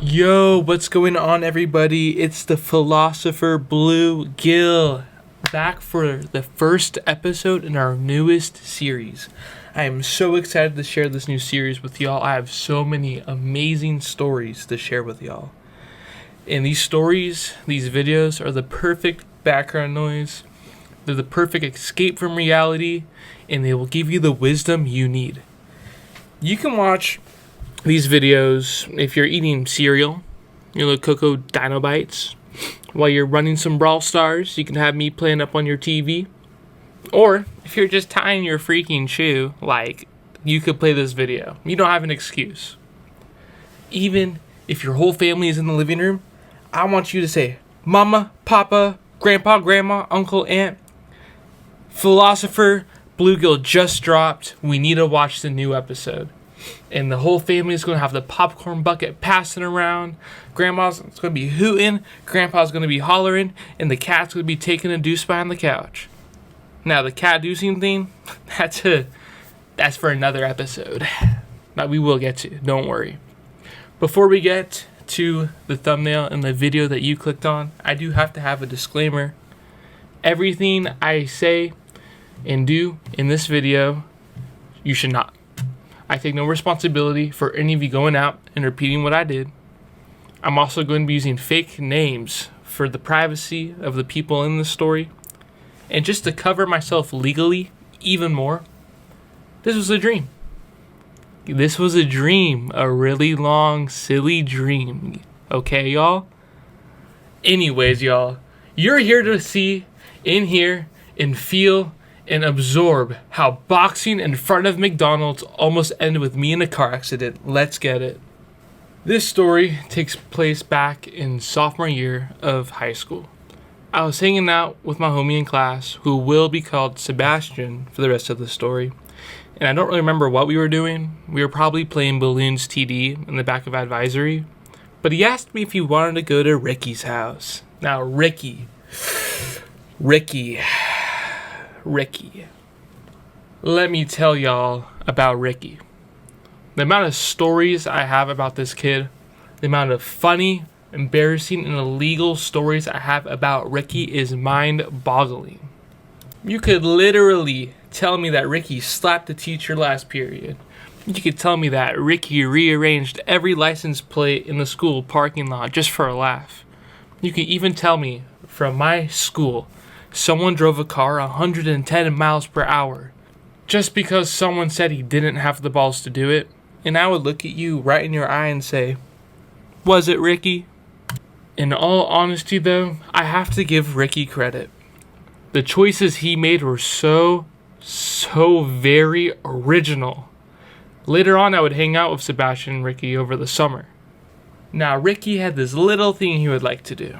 Yo, what's going on, everybody? It's the philosopher Blue Gill back for the first episode in our newest series. I am so excited to share this new series with y'all. I have so many amazing stories to share with y'all. And these stories, these videos are the perfect background noise. They're the perfect escape from reality, and they will give you the wisdom you need. You can watch these videos if you're eating cereal, your little Cocoa Dino Bites, while you're running some Brawl Stars. You can have me playing up on your TV. Or if you're just tying your freaking shoe, you could play this video. You don't have an excuse. Even if your whole family is in the living room, I want you to say, Mama, Papa, Grandpa, Grandma, Uncle, Aunt, Philosopher Bluegill just dropped. We need to watch the new episode. And the whole family is going to have the popcorn bucket passing around. Grandma's going to be hooting. Grandpa's going to be hollering. And the cat's going to be taking a deuce behind the couch. Now, the cat deucing thing, that's for another episode that we will get to. Don't worry. Before we get to the thumbnail and the video that you clicked on, I do have to have a disclaimer. Everything I say and do in this video, you should not. I take no responsibility for any of you going out and repeating what I did. I'm also going to be using fake names for the privacy of the people in this story. And just to cover myself legally even more, this was a dream. This was a dream. A really long, silly dream. Okay, y'all? Anyways, y'all, you're here to see, in here, and feel and absorb how boxing in front of McDonald's almost ended with me in a car accident. Let's get it. This story takes place back in sophomore year of high school. I was hanging out with my homie in class, who will be called Sebastian for the rest of the story. And I don't really remember what we were doing. We were probably playing Balloons TD in the back of Advisory. But he asked me if he wanted to go to Ricky's house. Now, Ricky. Let me tell y'all about Ricky. The amount of stories I have about this kid, the amount of funny, embarrassing, and illegal stories I have about Ricky is mind-boggling. You could literally tell me that Ricky slapped the teacher last period. You could tell me that Ricky rearranged every license plate in the school parking lot just for a laugh. You could even tell me from my school someone drove a car 110 miles per hour just because someone said he didn't have the balls to do it. And I would look at you right in your eye and say, was it Ricky? In all honesty though, I have to give Ricky credit. The choices he made were so very original. Later on, I would hang out with Sebastian and Ricky over the summer. Now, Ricky had this little thing he would like to do.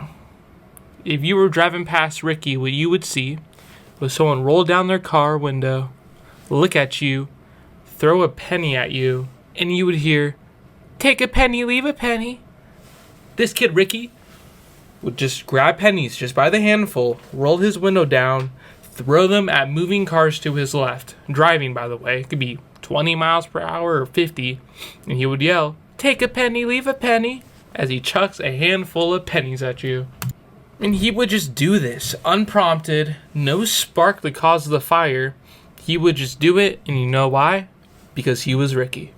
If you were driving past Ricky, what you would see was someone roll down their car window, look at you, throw a penny at you, and you would hear, take a penny, leave a penny. This kid, Ricky, would just grab pennies just by the handful, roll his window down, throw them at moving cars to his left. Driving, by the way, it could be 20 miles per hour or 50, and he would yell, take a penny, leave a penny, as he chucks a handful of pennies at you. And he would just do this, unprompted, no spark to cause the fire. He would just do it, and you know why? Because he was Ricky.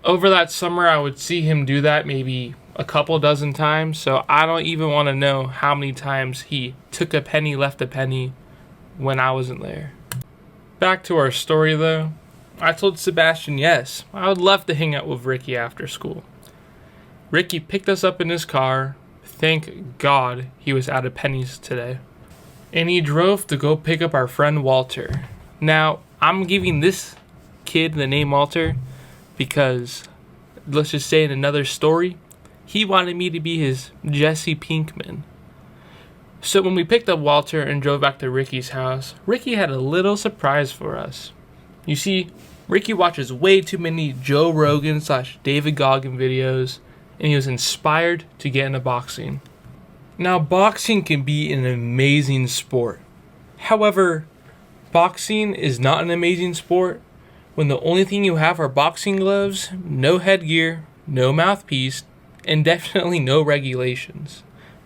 Over that summer, I would see him do that maybe a couple dozen times, so I don't even want to know how many times he took a penny, left a penny when I wasn't there. Back to our story, though. I told Sebastian yes, I would love to hang out with Ricky after school. Ricky picked us up in his car. Thank God he was out of pennies today. And he drove to go pick up our friend Walter. Now, I'm giving this kid the name Walter because, let's just say in another story, he wanted me to be his Jesse Pinkman. So when we picked up Walter and drove back to Ricky's house, Ricky had a little surprise for us. You see, Ricky watches way too many Joe Rogan / David Goggin videos, and he was inspired to get into boxing. Now, boxing can be an amazing sport. However, boxing is not an amazing sport when the only thing you have are boxing gloves, no headgear, no mouthpiece, and definitely no regulations.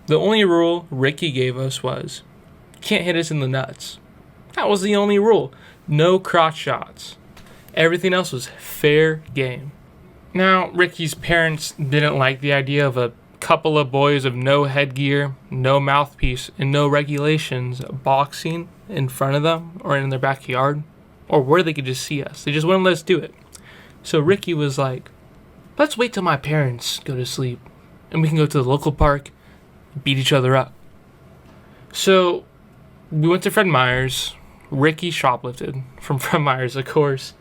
The only rule Ricky gave us was, can't hit us in the nuts. That was the only rule. No crotch shots. Everything else was fair game. Now, Ricky's parents didn't like the idea of a couple of boys of no headgear, no mouthpiece, and no regulations boxing in front of them or in their backyard or where they could just see us. They just wouldn't let us do it. So Ricky was like, let's wait till my parents go to sleep and we can go to the local park and beat each other up. So we went to Fred Meyer's. Ricky shoplifted from Fred Meyer's, of course.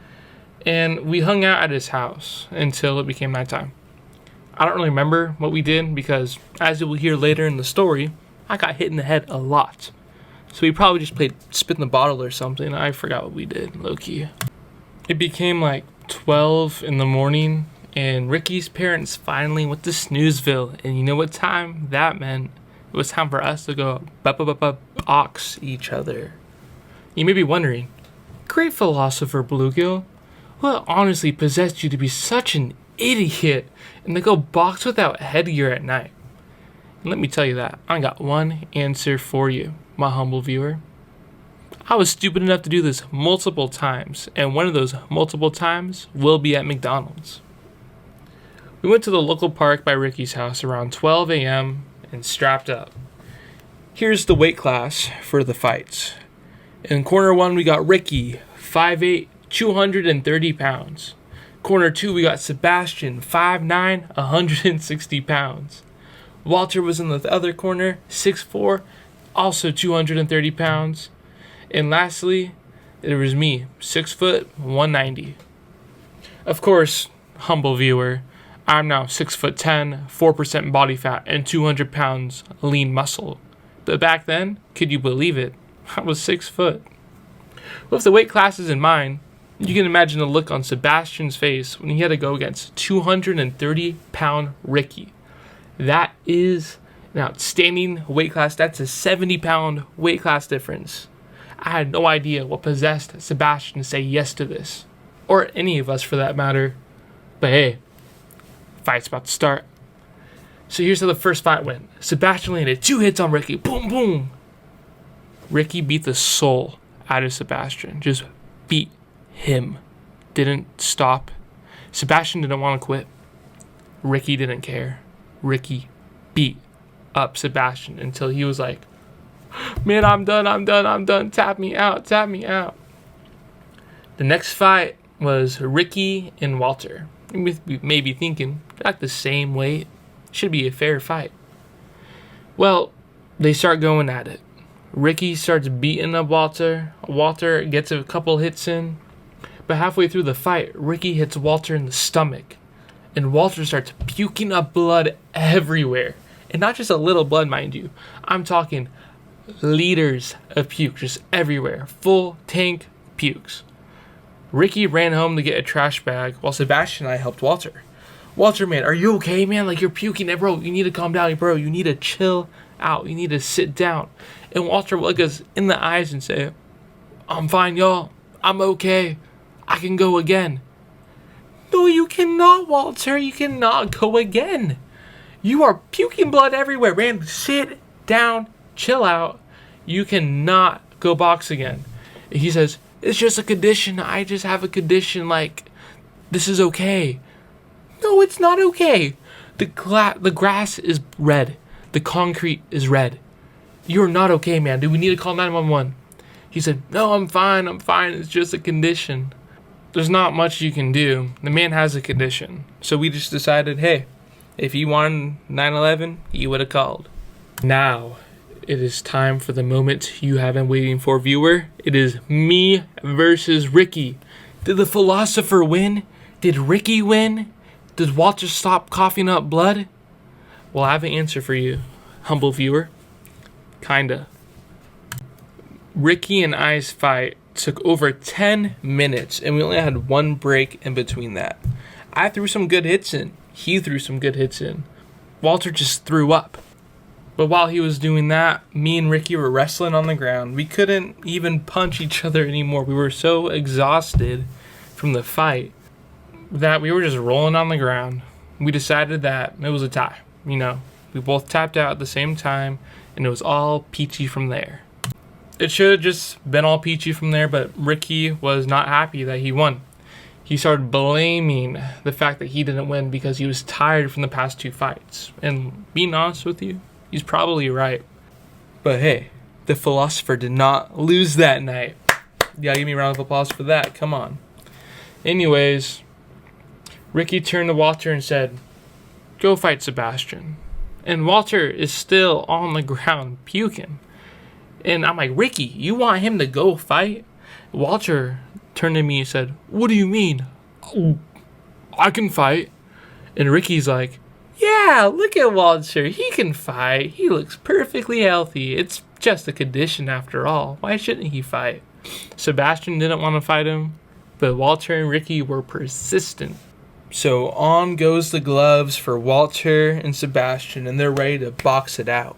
And we hung out at his house until it became nighttime. I don't really remember what we did because, as you will hear later in the story, I got hit in the head a lot. So we probably just played spin the bottle or something. I forgot what we did, low-key. It became like 12 in the morning, and Ricky's parents finally went to Snoozeville. And you know what time that meant? It was time for us to go box each other. You may be wondering, great philosopher Bluegill, what honestly possessed you to be such an idiot and to go box without headgear at night? And let me tell you that, I got one answer for you, my humble viewer. I was stupid enough to do this multiple times, and one of those multiple times will be at McDonald's. We went to the local park by Ricky's house around 12 a.m. and strapped up. Here's the weight class for the fights. In corner 1, we got Ricky, 5'8", 230 pounds. Corner 2, we got Sebastian, 5'9", 160 pounds. Walter was in the other corner, 6'4", also 230 pounds. And lastly, there was me, 6 foot, 190. Of course, humble viewer, I'm now 6'10", 4% body fat, and 200 pounds lean muscle. But back then, could you believe it? I was 6 foot. With the weight classes in mind, you can imagine the look on Sebastian's face when he had to go against 230-pound Ricky. That is an outstanding weight class. That's a 70-pound weight class difference. I had no idea what possessed Sebastian to say yes to this, or any of us for that matter. But hey, fight's about to start. So here's how the first fight went. Sebastian landed 2 hits on Ricky. Boom, boom. Ricky beat the soul out of Sebastian. Just beat him. Didn't stop. Sebastian didn't want to quit. Ricky didn't care. Ricky beat up Sebastian until he was like, man, I'm done. Tap me out. The next fight was Ricky and Walter. You may be thinking, they're like the same weight. Should be a fair fight. Well, they start going at it. Ricky starts beating up Walter. Walter gets a couple hits in. But halfway through the fight, Ricky hits Walter in the stomach. And Walter starts puking up blood everywhere. And not just a little blood, mind you. I'm talking liters of puke just everywhere. Full tank pukes. Ricky ran home to get a trash bag while Sebastian and I helped Walter. Walter, man, are you okay, man? Like, you're puking, bro. You need to calm down, bro. You need to chill out. You need to sit down. And Walter will look us in the eyes and say, I'm fine, y'all. I'm okay. I can go again. No, you cannot, Walter. You cannot go again. You are puking blood everywhere, man. Sit down. Chill out. You cannot go box again. He says, it's just a condition. I just have a condition. Like, this is okay. No, it's not okay. The grass is red. The concrete is red. You're not okay, man. Do we need to call 911? He said, no, I'm fine. It's just a condition. There's not much you can do. The man has a condition. So we just decided, hey, if he wanted 911, he would have called. Now, it is time for the moment you have been waiting for, viewer. It is me versus Ricky. Did the philosopher win? Did Ricky win? Did Walter stop coughing up blood? Well, I have an answer for you, humble viewer. Kinda. Ricky and I's fight took over 10 minutes, and we only had one break in between that. I threw some good hits in. He threw some good hits in. Walter just threw up. But while he was doing that, me and Ricky were wrestling on the ground. We couldn't even punch each other anymore. We were so exhausted from the fight that we were just rolling on the ground. we decided that it was a tie. We both tapped out at the same time, and it was all peachy from there. It should have just been all peachy from there, but Ricky was not happy that he won. He started blaming the fact that he didn't win because he was tired from the past 2 fights. And being honest with you, he's probably right. But hey, the philosopher did not lose that night. You gotta give me a round of applause for that. Come on. Anyways, Ricky turned to Walter and said, "Go fight Sebastian." And Walter is still on the ground puking. And I'm like, "Ricky, you want him to go fight?" Walter turned to me and said, "What do you mean? Oh, I can fight." And Ricky's like, "Yeah, look at Walter. He can fight. He looks perfectly healthy. It's just a condition after all. Why shouldn't he fight?" Sebastian didn't want to fight him, but Walter and Ricky were persistent. So on goes the gloves for Walter and Sebastian, and they're ready to box it out.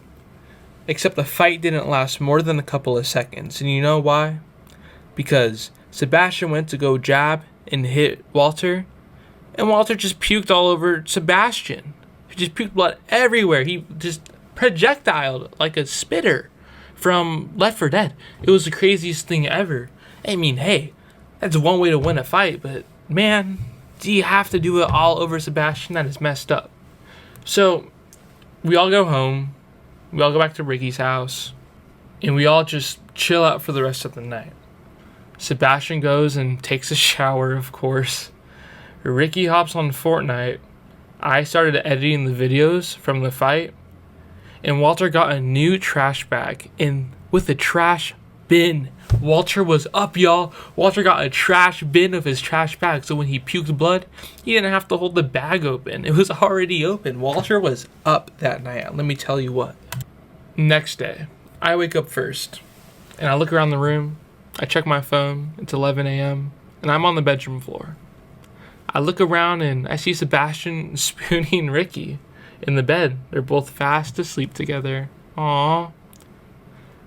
Except the fight didn't last more than a couple of seconds. And you know why? Because Sebastian went to go jab and hit Walter, and Walter just puked all over Sebastian. He just puked blood everywhere. He just projectiled like a spitter from Left 4 Dead. It was the craziest thing ever. I mean, hey, that's one way to win a fight, but man, do you have to do it all over Sebastian? That is messed up. So we all go home. We all go back to Ricky's house, and we all just chill out for the rest of the night. Sebastian goes and takes a shower, of course. Ricky hops on Fortnite. I started editing the videos from the fight, and Walter got a new trash bag and with a trash bin. Walter was up, y'all. Walter got a trash bin of his trash bag, so when he puked blood, he didn't have to hold the bag open. It was already open. Walter was up that night. Let me tell you what. Next day, I wake up first, and I look around the room. I check my phone. It's 11 a.m., and I'm on the bedroom floor. I look around, and I see Sebastian spooning Ricky in the bed. They're both fast asleep together. Aww.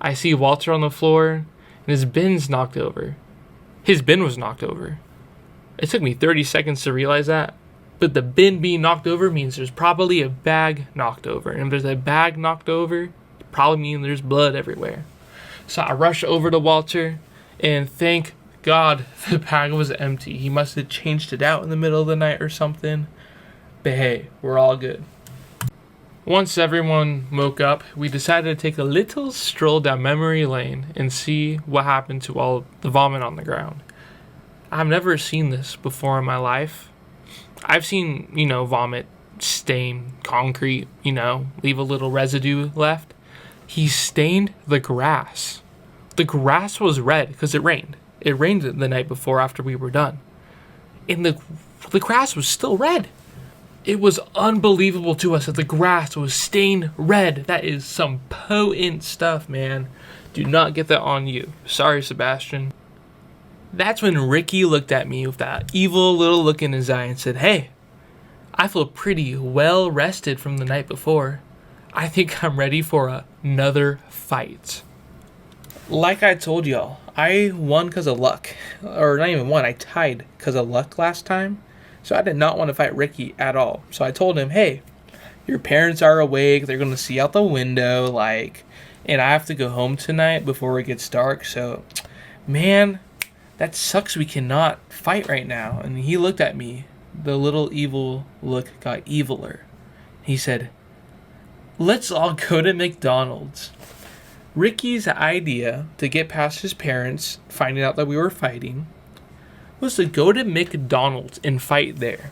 I see Walter on the floor, and his bin's knocked over. His bin was knocked over. It took me 30 seconds to realize that, but the bin being knocked over means there's probably a bag knocked over. And if there's a bag knocked over, it probably means there's blood everywhere. So I rush over to Walter, and thank God the bag was empty. He must have changed it out in the middle of the night or something. But hey, we're all good. Once everyone woke up, we decided to take a little stroll down memory lane and see what happened to all the vomit on the ground. I've never seen this before in my life. I've seen, vomit stain concrete, leave a little residue left. He stained the grass. The grass was red because it rained. It rained the night before after we were done. And the grass was still red. It was unbelievable to us that the grass was stained red. That is some potent stuff, man. Do not get that on you. Sorry, Sebastian. That's when Ricky looked at me with that evil little look in his eye and said, "Hey, I feel pretty well rested from the night before. I think I'm ready for another fight." Like I told y'all, I won because of luck. Or not even won, I tied because of luck last time. So I did not want to fight Ricky at all. So I told him, "Hey, your parents are awake. They're going to see out the window, and I have to go home tonight before it gets dark. So, man, that sucks. We cannot fight right now." And he looked at me. The little evil look got eviler. He said, "Let's all go to McDonald's." Ricky's idea to get past his parents finding out that we were fighting was to go to McDonald's and fight there.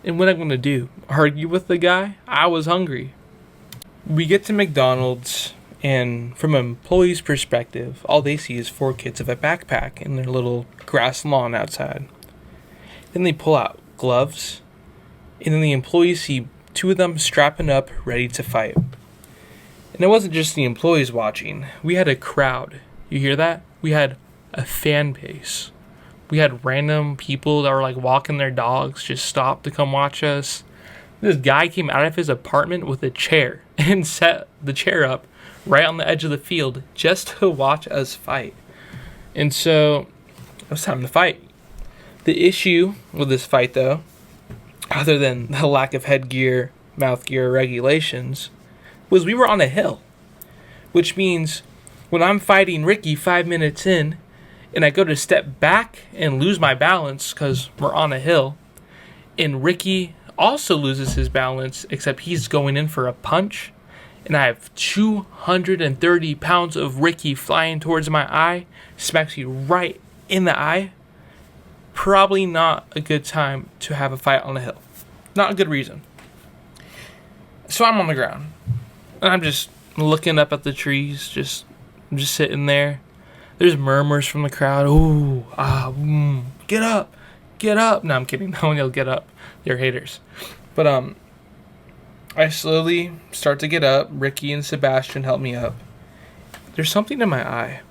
And what I'm going to do? Argue with the guy? I was hungry. We get to McDonald's, and from an employee's perspective, all they see is 4 kids with a backpack in their little grass lawn outside. Then they pull out gloves, and then the employees see 2 of them strapping up, ready to fight. And it wasn't just the employees watching. We had a crowd. You hear that? We had a fan base. We had random people that were walking their dogs, just stopped to come watch us. This guy came out of his apartment with a chair and set the chair up right on the edge of the field just to watch us fight. And so it was time to fight. The issue with this fight, though, other than the lack of headgear, mouth gear regulations, was we were on a hill. Which means when I'm fighting Ricky 5 minutes in, and I go to step back and lose my balance because we're on a hill, and Ricky also loses his balance, except he's going in for a punch, and I have 230 pounds of Ricky flying towards my eye, smacks you right in the eye. Probably not a good time to have a fight on a hill. Not a good reason. So I'm on the ground, and I'm just looking up at the trees, just sitting there. There's murmurs from the crowd. Ooh, get up, get up. No, I'm kidding. No one will get up. They're haters. But I slowly start to get up. Ricky and Sebastian help me up. There's something in my eye,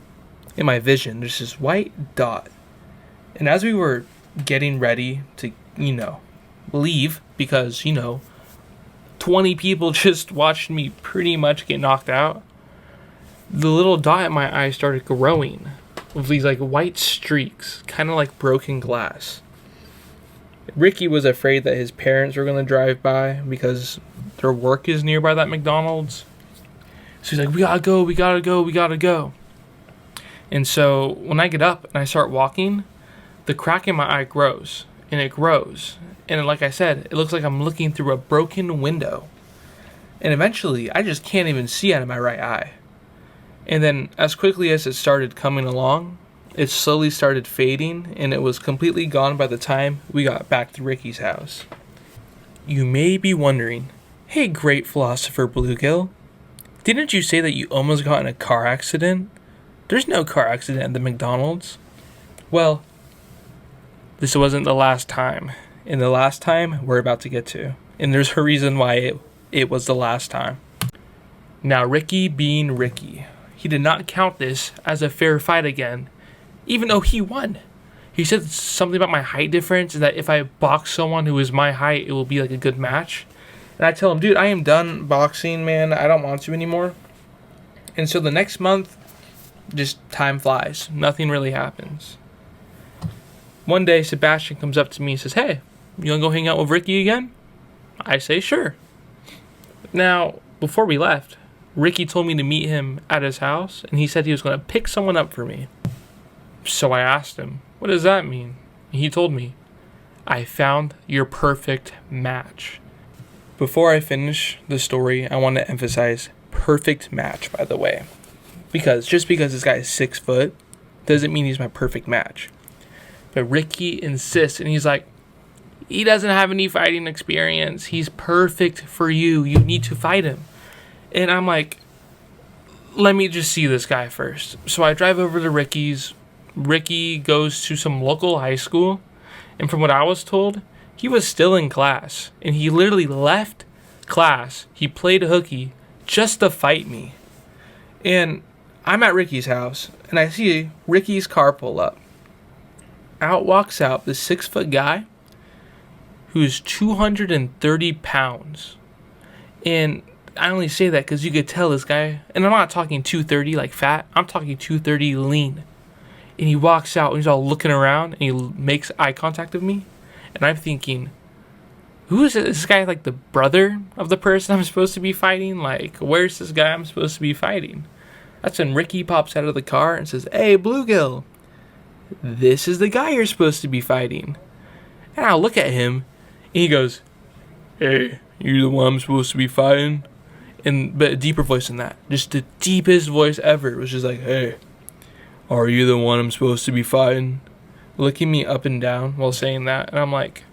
in my vision. There's this white dot. And as we were getting ready to, leave, because, 20 people just watched me pretty much get knocked out, the little dot in my eye started growing with these like white streaks, kind of like broken glass. Ricky was afraid that his parents were going to drive by because their work is nearby that McDonald's. So he's like, we gotta go, we gotta go, we gotta go. And so when I get up and I start walking, the crack in my eye grows, and it grows. And like I said, it looks like I'm looking through a broken window. And eventually, I just can't even see out of my right eye. And then as quickly as it started coming along, it slowly started fading, and it was completely gone by the time we got back to Ricky's house. You may be wondering, hey, great philosopher Bluegill, didn't you say that you almost got in a car accident? There's no car accident at the McDonald's. Well, this wasn't the last time. And the last time we're about to get to. And there's a reason why it was the last time. Now, Ricky being Ricky, he did not count this as a fair fight again, even though he won. He said something about my height difference, and that if I box someone who is my height, it will be like a good match. And I tell him, dude, I am done boxing, man. I don't want to anymore. And so the next month, just time flies. Nothing really happens. One day, Sebastian comes up to me and says, hey, you want to go hang out with Ricky again? I say, sure. Now, before we left, Ricky told me to meet him at his house, and he said he was going to pick someone up for me. So I asked him, what does that mean? And he told me, I found your perfect match. Before I finish the story, I want to emphasize perfect match, by the way. Just because this guy is 6 foot doesn't mean he's my perfect match. But Ricky insists, and he's like, he doesn't have any fighting experience. He's perfect for you. You need to fight him. And I'm like, let me just see this guy first. So I drive over to Ricky's. Ricky goes to some local high school. And from what I was told, he was still in class. And he literally left class. He played hooky just to fight me. And I'm at Ricky's house. And I see Ricky's car pull up. Out walks out this 6 foot guy who's 230 pounds. And I only say that because you could tell this guy, and I'm not talking 230 like fat, I'm talking 230 lean. And he walks out and he's all looking around and he makes eye contact with me. And I'm thinking, who is this guy, like the brother of the person I'm supposed to be fighting? Like, where's this guy I'm supposed to be fighting? That's when Ricky pops out of the car and says, hey, Bluegill, this is the guy you're supposed to be fighting. And I look at him and he goes, hey, you the one I'm supposed to be fighting? But a deeper voice than that. Just the deepest voice ever. It was just like, hey, are you the one I'm supposed to be fighting? Looking me up and down while saying that. And I'm like,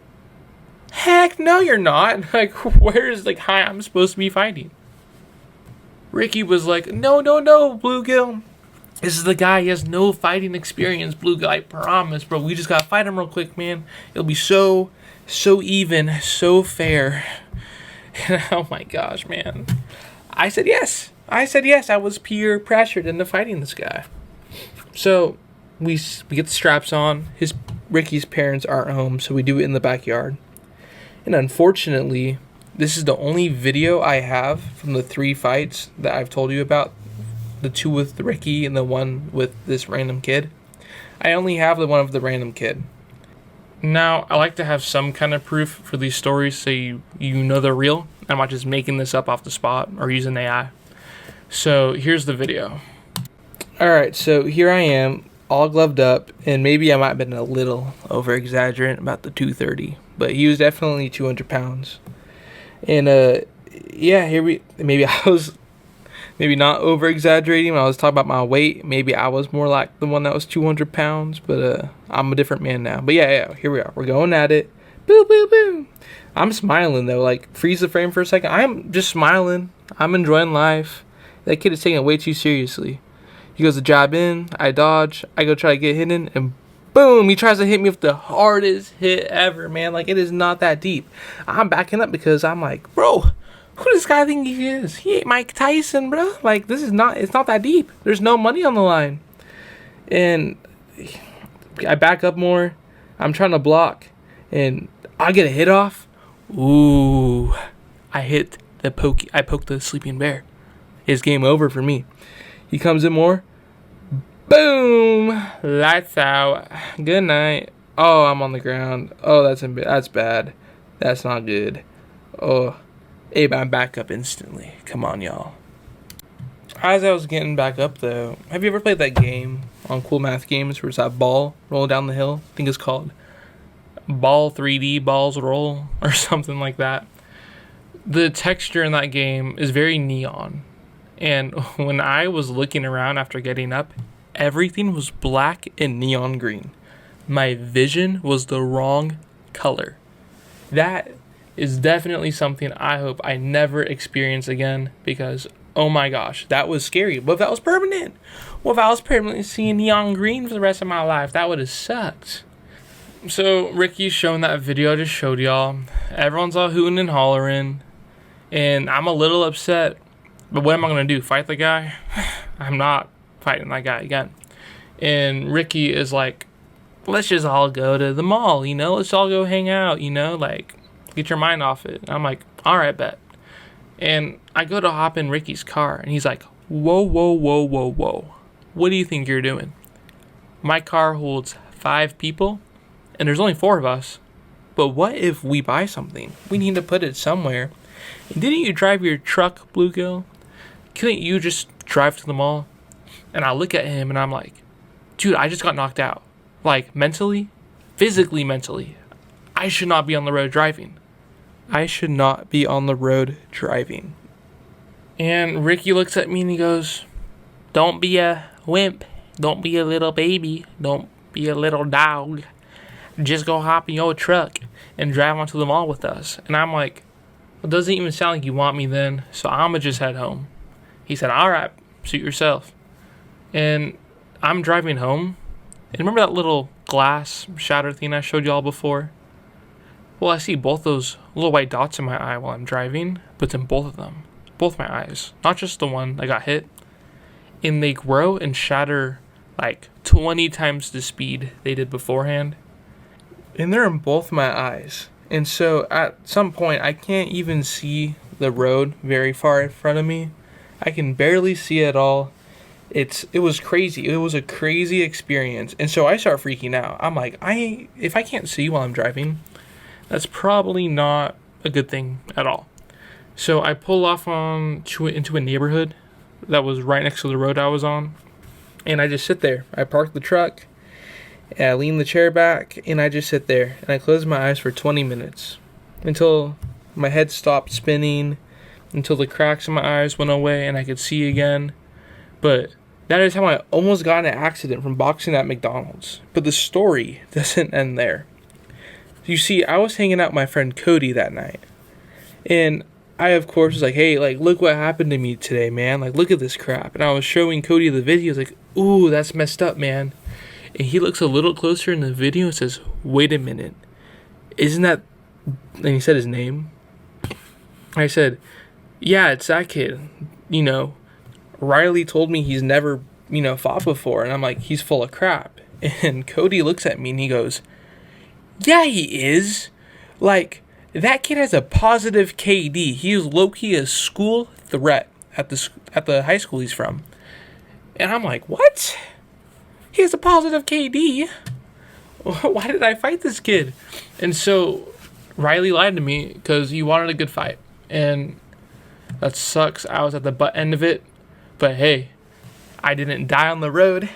heck no, you're not. Like, where's, like, hi, I'm supposed to be fighting? Ricky was like, no, Bluegill. This is the guy. He has no fighting experience, Bluegill. I promise, bro. We just gotta fight him real quick, man. It'll be so even, so fair. And oh my gosh, man. I said yes. I was peer pressured into fighting this guy. So we get the straps on. Ricky's parents aren't home, so we do it in the backyard. And unfortunately, this is the only video I have from the 3 fights that I've told you about. The 2 with Ricky and the 1 with this random kid. I only have the one of the random kid. Now, I like to have some kind of proof for these stories so you know they're real. I'm not just making this up off the spot or using AI. So here's the video. Alright, so here I am, all gloved up, and maybe I might have been a little over-exaggerant about the 230, but he was definitely 200 pounds. And, yeah, maybe I was maybe not over-exaggerating when I was talking about my weight. Maybe I was more like the one that was 200 pounds, but I'm a different man now. But yeah, here we are. We're going at it. Boo, boo, boo. I'm smiling, though. Like, freeze the frame for a second. I'm just smiling. I'm enjoying life. That kid is taking it way too seriously. He goes to jab in, I dodge, I go try to get hidden, and boom, he tries to hit me with the hardest hit ever, man. Like, it is not that deep. I'm backing up because I'm like, bro, who does this guy think he is? He ain't Mike Tyson, bro. Like, it's not that deep. There's no money on the line. And I back up more. I'm trying to block, and I get a hit off. Ooh, I poked the sleeping bear. It's game over for me. He comes in more. Boom! Lights out. Good night. Oh, I'm on the ground. Oh, that's bad. That's not good. Oh, hey, I'm back up instantly. Come on, y'all. As I was getting back up, though, have you ever played that game on Cool Math Games where it's that ball rolling down the hill? I think it's called Ball 3D Balls Roll or something like that. The texture in that game is very neon. And when I was looking around after getting up, everything was black and neon green. My vision was the wrong color. That is definitely something I hope I never experience again because, oh my gosh, that was scary. What if that was permanent? What if I was permanently seeing neon green for the rest of my life? That would have sucked. So Ricky's showing that video I just showed y'all. Everyone's all hooting and hollering. And I'm a little upset. But what am I going to do? Fight the guy? I'm not fighting that guy again. And Ricky is like, let's just all go to the mall, Let's all go hang out, Like, get your mind off it. And I'm like, all right, bet. And I go to hop in Ricky's car, and he's like, whoa, whoa, whoa, whoa, whoa. What do you think you're doing? My car holds 5 people, and there's only 4 of us. But what if we buy something? We need to put it somewhere. And didn't you drive your truck, Bluegill? Couldn't you just drive to the mall? And I look at him and I'm like, dude, I just got knocked out. Like, mentally, physically, mentally. I should not be on the road driving. I should not be on the road driving. And Ricky looks at me and he goes, don't be a wimp. Don't be a little baby. Don't be a little dog. Just go hop in your truck and drive onto the mall with us. And I'm like, it doesn't even sound like you want me then, so I'ma just head home. He said, all right, suit yourself. And I'm driving home. And remember that little glass shatter thing I showed y'all before? Well, I see both those little white dots in my eye while I'm driving, but then both of them, both my eyes, not just the one that got hit. And they grow and shatter like 20 times the speed they did beforehand. And they're in both my eyes. And so at some point, I can't even see the road very far in front of me. I can barely see it all. It was crazy. It was a crazy experience. And so I start freaking out. I'm like, if I can't see while I'm driving, that's probably not a good thing at all. So I pull off into a neighborhood that was right next to the road I was on. And I just sit there. I park the truck. And I lean the chair back. And I just sit there. And I close my eyes for 20 minutes. Until my head stopped spinning. Until the cracks in my eyes went away and I could see again. But that is how I almost got in an accident from boxing at McDonald's. But the story doesn't end there. You see, I was hanging out with my friend Cody that night. And I, of course, was like, hey, like, look what happened to me today, man. Like, look at this crap. And I was showing Cody the video. I was like, ooh, that's messed up, man. And he looks a little closer in the video and says, wait a minute. Isn't that... And he said his name. I said, yeah, it's that kid. Riley told me he's never, fought before. And I'm like, he's full of crap. And Cody looks at me and he goes, yeah, he is. Like, that kid has a positive KD. He is low-key a school threat at the high school he's from. And I'm like, what? He has a positive KD? why did I fight this kid? And so Riley lied to me because he wanted a good fight. And that sucks. I was at the butt end of it. But hey, I didn't die on the road.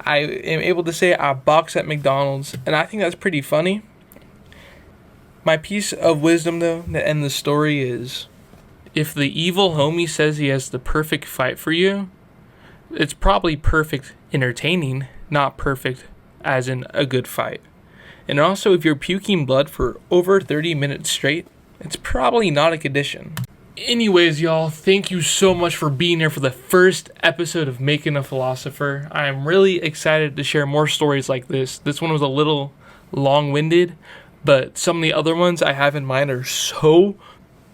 I am able to say I boxed at McDonald's. And I think that's pretty funny. My piece of wisdom, though, to end the story is, if the evil homie says he has the perfect fight for you, it's probably perfect entertaining, not perfect as in a good fight. And also, if you're puking blood for over 30 minutes straight, it's probably not a condition. Anyways, y'all, thank you so much for being here for the first episode of Making a Philosopher. I am really excited to share more stories like this. This one was a little long-winded, but some of the other ones I have in mind are so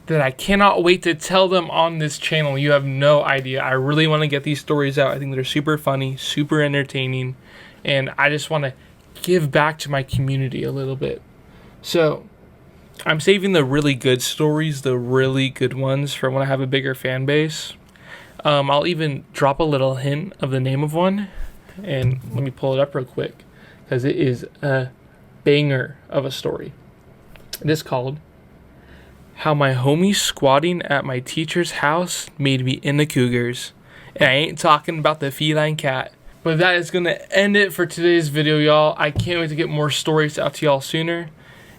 that I cannot wait to tell them on this channel. You have no idea. I really want to get these stories out. I think they're super funny, super entertaining, and I just want to give back to my community a little bit. So I'm saving the really good stories, the really good ones, for when I have a bigger fan base. I'll even drop a little hint of the name of one, and let me pull it up real quick because it is a banger of a story. It is called How My Homie Squatting at My Teacher's House Made Me Into Cougars. And I ain't talking about the feline cat. But that is going to end it for today's video, y'all. I can't wait to get more stories out to y'all sooner.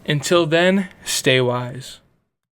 Until then, stay wise.